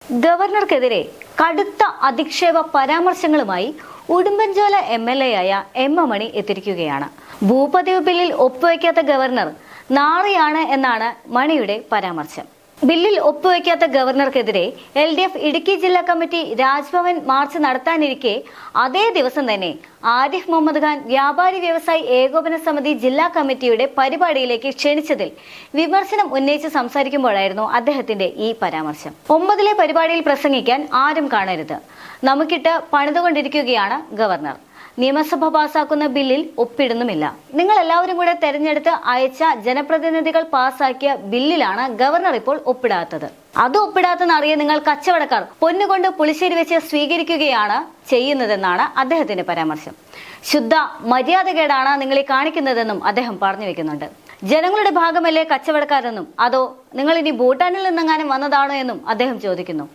ഗവർണർക്കെതിരെ കടുത്ത അധിക്ഷേപ പരാമർശങ്ങളുമായി ഉടുമ്പൻചോല MLA ആയ എം മണി എത്തിയിരിക്കുകയാണ്. ഭൂപതിവ് ബില്ലിൽ ഒപ്പുവയ്ക്കാത്ത ഗവർണർ നാറിയാണ് എന്നാണ് മണിയുടെ പരാമർശം. ബില്ലിൽ ഒപ്പുവയ്ക്കാത്ത ഗവർണർക്കെതിരെ LDF ഇടുക്കി ജില്ലാ കമ്മിറ്റി രാജ്ഭവൻ മാർച്ച് നടത്താനിരിക്കെ അതേ ദിവസം തന്നെ ആരിഫ് മുഹമ്മദ് ഖാൻ വ്യാപാരി വ്യവസായി ഏകോപന സമിതി ജില്ലാ കമ്മിറ്റിയുടെ പരിപാടിയിലേക്ക് ക്ഷണിച്ചതിൽ വിമർശനം ഉന്നയിച്ച് സംസാരിക്കുമ്പോഴായിരുന്നു അദ്ദേഹത്തിന്റെ ഈ പരാമർശം. 9-ലെ പരിപാടിയിൽ പ്രസംഗിക്കാൻ ആരും കാണരുത്, നമുക്കിട്ട് പണിതുകൊണ്ടിരിക്കുകയാണ് ഗവർണർ. നിയമസഭ പാസാക്കുന്ന ബില്ലിൽ ഒപ്പിടുന്നുമില്ല. നിങ്ങൾ എല്ലാവരും കൂടെ തെരഞ്ഞെടുത്ത് അയച്ച ജനപ്രതിനിധികൾ പാസാക്കിയ ബില്ലിലാണ് ഗവർണർ ഇപ്പോൾ ഒപ്പിടാത്തത്. അത് ഒപ്പിടാത്തെന്നറിയ നിങ്ങൾ കച്ചവടക്കാർ പൊന്നുകൊണ്ട് പുളിശ്ശേരി വെച്ച് സ്വീകരിക്കുകയാണ് ചെയ്യുന്നതെന്നാണ് അദ്ദേഹത്തിന്റെ പരാമർശം. ശുദ്ധ മര്യാദകേടാണ് നിങ്ങളെ കാണിക്കുന്നതെന്നും അദ്ദേഹം പറഞ്ഞു വെക്കുന്നുണ്ട്. ജനങ്ങളുടെ ഭാഗമല്ലേ കച്ചവടക്കാരെന്നും അതോ നിങ്ങൾ ഇനി ഭൂട്ടാനിൽ നിന്നെങ്ങാനും വന്നതാണോ എന്നും അദ്ദേഹം ചോദിക്കുന്നു.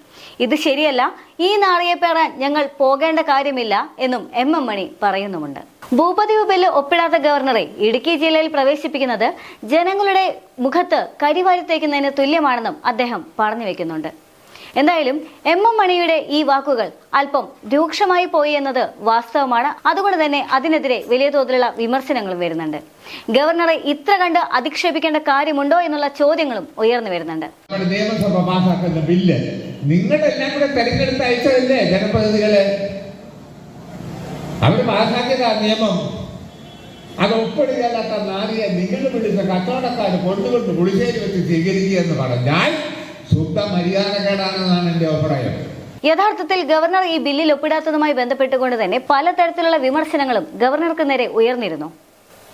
ഇത് ശരിയല്ല, ഈ നാറിയെ പേറാൻ ഞങ്ങൾ പോകേണ്ട കാര്യമില്ല എന്നും എം മണി പറയുന്നുമുണ്ട്. ഭൂപതിവ് ബില്ല് ഒപ്പിടാത്ത ഗവർണറെ ഇടുക്കി ജില്ലയിൽ പ്രവേശിപ്പിക്കുന്നത് ജനങ്ങളുടെ മുഖത്ത് കരിവാരി തേക്കുന്നതിന് തുല്യമാണെന്നും അദ്ദേഹം പറഞ്ഞു വെക്കുന്നുണ്ട്. എന്തായാലും എം മണിയുടെ ഈ വാക്കുകൾ അല്പം രൂക്ഷമായി പോയി എന്നത് വാസ്തവമാണ്. അതുകൊണ്ട് തന്നെ അതിനെതിരെ വലിയ തോതിലുള്ള വിമർശനങ്ങളും വരുന്നുണ്ട്. ഗവർണറെ ഇത്ര കണ്ട് അധിക്ഷേപിക്കേണ്ട കാര്യമുണ്ടോ എന്നുള്ള ചോദ്യങ്ങളും ഉയർന്നു വരുന്നുണ്ട്. നിയമസഭ പാസാക്കുന്ന ബില്ല് നിങ്ങളെല്ലാം കൂടെ തെരഞ്ഞെടുത്ത് അയച്ചതല്ലേ ജനപ്രതിനിധികളെ? അവര് പാസാക്കിയതാ നിയമം. അത് ഒപ്പിടുകയല്ലാത്ത നാരിയെ നിങ്ങൾ വിളിച്ച കച്ചവടക്കാർ കൊണ്ടുകൊണ്ട് പുളിശ്ശേരി വെച്ച് സ്വീകരിക്കുക എന്ന് പറഞ്ഞാൽ ശുദ്ധ മര്യാദകേടാണെന്നാണ് എന്റെ അഭിപ്രായം. യഥാർത്ഥത്തിൽ ഗവർണർ ഈ ബില്ലിൽ ഒപ്പിടാത്തതുമായി ബന്ധപ്പെട്ടുകൊണ്ട് തന്നെ പലതരത്തിലുള്ള വിമർശനങ്ങളും ഗവർണർക്ക് നേരെ ഉയർന്നിരുന്നു.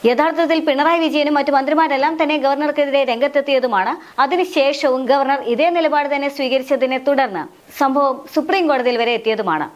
യഥാർത്ഥത്തിൽ പിണറായി വിജയനും മറ്റു മന്ത്രിമാരെല്ലാം തന്നെ ഗവർണർക്കെതിരെ രംഗത്തെത്തിയതുമാണ്. അതിനുശേഷവും ഗവർണർ ഇതേ നിലപാട് തന്നെ സ്വീകരിച്ചതിനെ തുടർന്ന് സംഭവം സുപ്രീം കോടതിയിൽ വരെ എത്തിയതുമാണ്.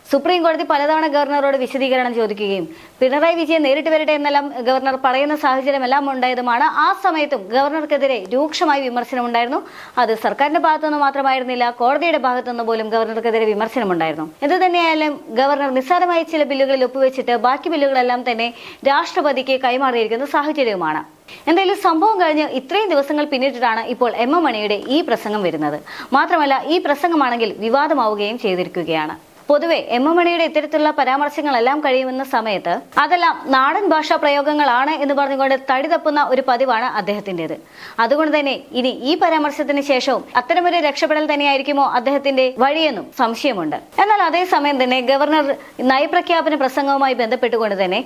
സുപ്രീം കോടതി പലതവണ ഗവർണറോട് വിശദീകരണം ചോദിക്കുകയും പിണറായി വിജയൻ നേരിട്ട് വരട്ടെ എന്നെല്ലാം ഗവർണർ പറയുന്ന സാഹചര്യമെല്ലാം ഉണ്ടായതുമാണ്. ആ സമയത്തും ഗവർണർക്കെതിരെ രൂക്ഷമായ വിമർശനം ഉണ്ടായിരുന്നു. അത് സർക്കാരിന്റെ ഭാഗത്തുനിന്ന് മാത്രമായിരുന്നില്ല, കോടതിയുടെ ഭാഗത്തുനിന്ന് പോലും ഗവർണർക്കെതിരെ വിമർശനമുണ്ടായിരുന്നു. എന്ത് തന്നെയായാലും ഗവർണർ നിസ്സാരമായ ചില ബില്ലുകളിൽ ഒപ്പുവെച്ചിട്ട് ബാക്കി ബില്ലുകളെല്ലാം തന്നെ രാഷ്ട്രപതിക്ക് കൈമാറിയിരിക്കുന്ന സാഹചര്യവുമാണ്. എന്തായാലും സംഭവം കഴിഞ്ഞ് ഇത്രയും ദിവസങ്ങൾ പിന്നിട്ടിട്ടാണ് ഇപ്പോൾ എം മണിയുടെ ഈ പ്രസംഗം വരുന്നത്. മാത്രമല്ല ഈ പ്രസംഗമാണെങ്കിൽ വിവാദമാവുകയും ചെയ്തിരിക്കുകയാണ്. പൊതുവെ എം മണിയുടെ ഇത്തരത്തിലുള്ള പരാമർശങ്ങളെല്ലാം കഴിയുന്ന സമയത്ത് അതെല്ലാം നാടൻ ഭാഷാ പ്രയോഗങ്ങളാണ് എന്ന് പറഞ്ഞുകൊണ്ട് തടി തപ്പുന്ന ഒരു പതിവാണ് അദ്ദേഹത്തിൻ്റെത്. അതുകൊണ്ട് തന്നെ ഇനി ഈ പരാമർശത്തിന് ശേഷവും അത്തരമൊരു രക്ഷപ്പെടൽ തന്നെയായിരിക്കുമോ അദ്ദേഹത്തിന്റെ വഴിയെന്നും സംശയമുണ്ട്. എന്നാൽ അതേസമയം തന്നെ ഗവർണർ നയപ്രഖ്യാപന പ്രസംഗവുമായി ബന്ധപ്പെട്ടുകൊണ്ട് തന്നെ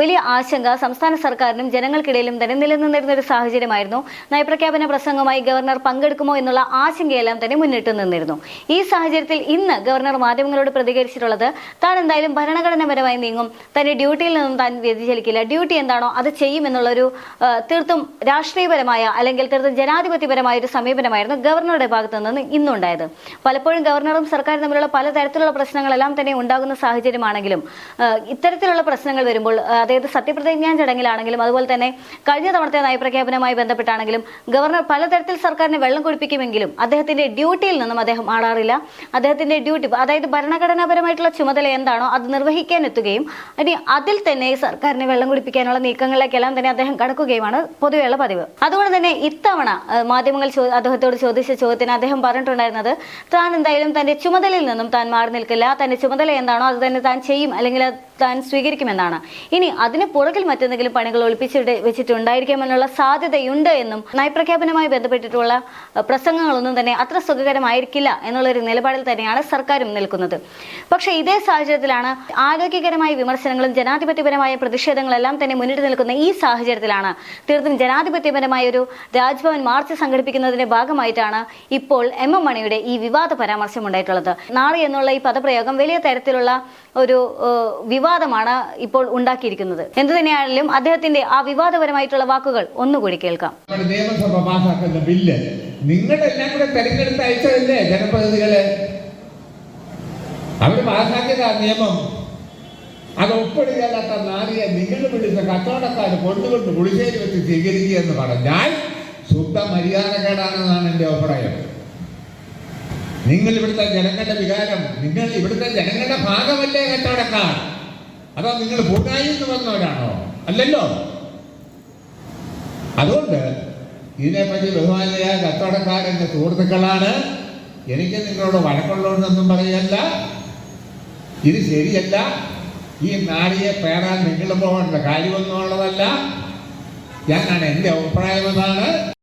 വലിയ ആശങ്ക സംസ്ഥാന സർക്കാരിനും ജനങ്ങൾക്കിടയിലും തന്നെ നിലനിന്നിരുന്ന ഒരു സാഹചര്യമായിരുന്നു. നയപ്രഖ്യാപന പ്രസംഗവുമായി ഗവർണർ പങ്കെടുക്കുമോ എന്നുള്ള ആശങ്കയെല്ലാം തന്നെ മുന്നിട്ട് നിന്നിരുന്നു. ഈ സാഹചര്യത്തിൽ ഇന്ന് ഗവർണർ മാധ്യമങ്ങളോട് പ്രതികരിച്ചിട്ടുള്ളത് താൻ എന്തായാലും ഭരണഘടനാപരമായി നീങ്ങും, തന്റെ ഡ്യൂട്ടിയിൽ നിന്നും താൻ വ്യതിചലിക്കില്ല, ഡ്യൂട്ടി എന്താണോ അത് ചെയ്യുമെന്നുള്ളൊരു തീർത്തും രാഷ്ട്രീയപരമായ അല്ലെങ്കിൽ തീർത്തും ജനാധിപത്യപരമായ ഒരു സമീപനമായിരുന്നു ഗവർണറുടെ ഭാഗത്തു നിന്ന് ഇന്നുണ്ടായത്. പലപ്പോഴും ഗവർണറും സർക്കാരും തമ്മിലുള്ള പലതരത്തിലുള്ള പ്രശ്നങ്ങളെല്ലാം തന്നെ ഉണ്ടാകുന്ന സാഹചര്യമാണെങ്കിലും ഇത്തരത്തിലുള്ള പ്രശ്നങ്ങൾ വരുമ്പോൾ, അതായത് സത്യപ്രതിജ്ഞാ ചടങ്ങിലാണെങ്കിലും അതുപോലെ തന്നെ കഴിഞ്ഞ തവണത്തെ നയപ്രഖ്യാപനവുമായി ബന്ധപ്പെട്ടാണെങ്കിലും ഗവർണർ പലതരത്തിൽ സർക്കാരിനെ വെള്ളം കുടിപ്പിക്കുമെങ്കിലും അദ്ദേഹത്തിന്റെ ഡ്യൂട്ടിയിൽ നിന്നും അദ്ദേഹം ആടാറില്ല. അദ്ദേഹത്തിന്റെ ഡ്യൂട്ടി, അതായത് ഭരണഘടനാപരമായിട്ടുള്ള ചുമതല എന്താണോ അത് നിർവഹിക്കാൻ എത്തുകയും ഇനി അതിൽ തന്നെ സർക്കാരിനെ വെള്ളം കുടിപ്പിക്കാനുള്ള നീക്കങ്ങളിലേക്കെല്ലാം തന്നെ അദ്ദേഹം കടക്കുകയുമാണ് പൊതുവെയുള്ള പതിവ്. അതുകൊണ്ട് തന്നെ ഇത്തവണ മാധ്യമങ്ങൾ അദ്ദേഹത്തോട് ചോദിച്ച ചോദ്യത്തിന് അദ്ദേഹം പറഞ്ഞിട്ടുണ്ടായിരുന്നത് താൻ എന്തായാലും തന്റെ ചുമതലയിൽ നിന്നും താൻ മാറി നിൽക്കില്ല, തന്റെ ചുമതല എന്താണോ അത് തന്നെ താൻ ചെയ്യും അല്ലെങ്കിൽ താൻ സ്വീകരിക്കുമെന്നാണ്. ഇനി അതിന് പുറകിൽ മറ്റെന്തെങ്കിലും പണികൾ ഒളിപ്പിച്ചിട്ട് വെച്ചിട്ടുണ്ടായിരിക്കാമെന്നുള്ള സാധ്യതയുണ്ട് എന്നും നയപ്രഖ്യാപനവുമായി ബന്ധപ്പെട്ടിട്ടുള്ള പ്രസംഗങ്ങളൊന്നും തന്നെ അത്ര സുഖകരമായിരിക്കില്ല എന്നുള്ളൊരു നിലപാടിൽ തന്നെയാണ് സർക്കാരും നിൽക്കുന്നത്. പക്ഷേ ഇതേ സാഹചര്യത്തിലാണ് ആരോഗ്യകരമായ വിമർശനങ്ങളും ജനാധിപത്യപരമായ പ്രതിഷേധങ്ങളെല്ലാം തന്നെ മുന്നിട്ട് നിൽക്കുന്ന ഈ സാഹചര്യത്തിലാണ് തീർത്തും ജനാധിപത്യപരമായ ഒരു രാജ്ഭവൻ മാർച്ച് സംഘടിപ്പിക്കുന്നതിന്റെ ഭാഗമായിട്ടാണ് ഇപ്പോൾ എം മണിയുടെ ഈ വിവാദ പരാമർശം ഉണ്ടായിട്ടുള്ളത്. നാളെ എന്നുള്ള ഈ പദപ്രയോഗം വലിയ തരത്തിലുള്ള ഒരു വിവാദമാണ് ഇപ്പോൾ ഉണ്ടാക്കിയിരിക്കുന്നത്. എന്തു തന്നെയാണെങ്കിലും അദ്ദേഹത്തിന്റെ ആ വിവാദപരമായിട്ടുള്ള വാക്കുകൾ ഒന്നുകൂടി കേൾക്കാം. നിയമസഭ പാസാക്കുന്ന ബില്ല് നിങ്ങളെല്ലാം കൂടെ തെരഞ്ഞെടുത്ത് അയച്ചതല്ലേ ജനപ്രതിനിധികളെ? അവര് പാസാക്കിയതാ നിയമം. അത് ഒപ്പിടുകയല്ലാത്ത നാരിയെ നിങ്ങൾ വിളിച്ച കച്ചവടക്കാർ കൊണ്ടുകൊണ്ട് പുളിശ്ശേരി വെച്ച് സ്വീകരിക്കുക എന്ന് പറഞ്ഞാൽ ശുദ്ധ മര്യാദകേടാണെന്നാണ് എന്റെ അഭിപ്രായം. നിങ്ങൾ ഇവിടുത്തെ ജനങ്ങളുടെ വികാരം, നിങ്ങൾ ഇവിടുത്തെ ജനങ്ങളുടെ ഭാഗമല്ലേ കച്ചവടക്കാർ? അതോ നിങ്ങൾ ഭൂട്ടാനിൽ നിന്ന് വന്നവരാണോ? അല്ലല്ലോ. അതുകൊണ്ട് ഇതിനെപ്പറ്റി ബഹുമാനിയായ കച്ചവടക്കാരൻ്റെ സുഹൃത്തുക്കളാണ് എനിക്ക് നിങ്ങളോട് വഴക്കുള്ളതെന്നൊന്നും പറയല്ല. ഇത് ശരിയല്ല. ഈ നാടിയെ പേറാൻ നിങ്ങൾ പോകേണ്ട കാര്യമൊന്നും ഉള്ളതല്ല. ഞാനാണ് എൻ്റെ അഭിപ്രായം. അതാണ്.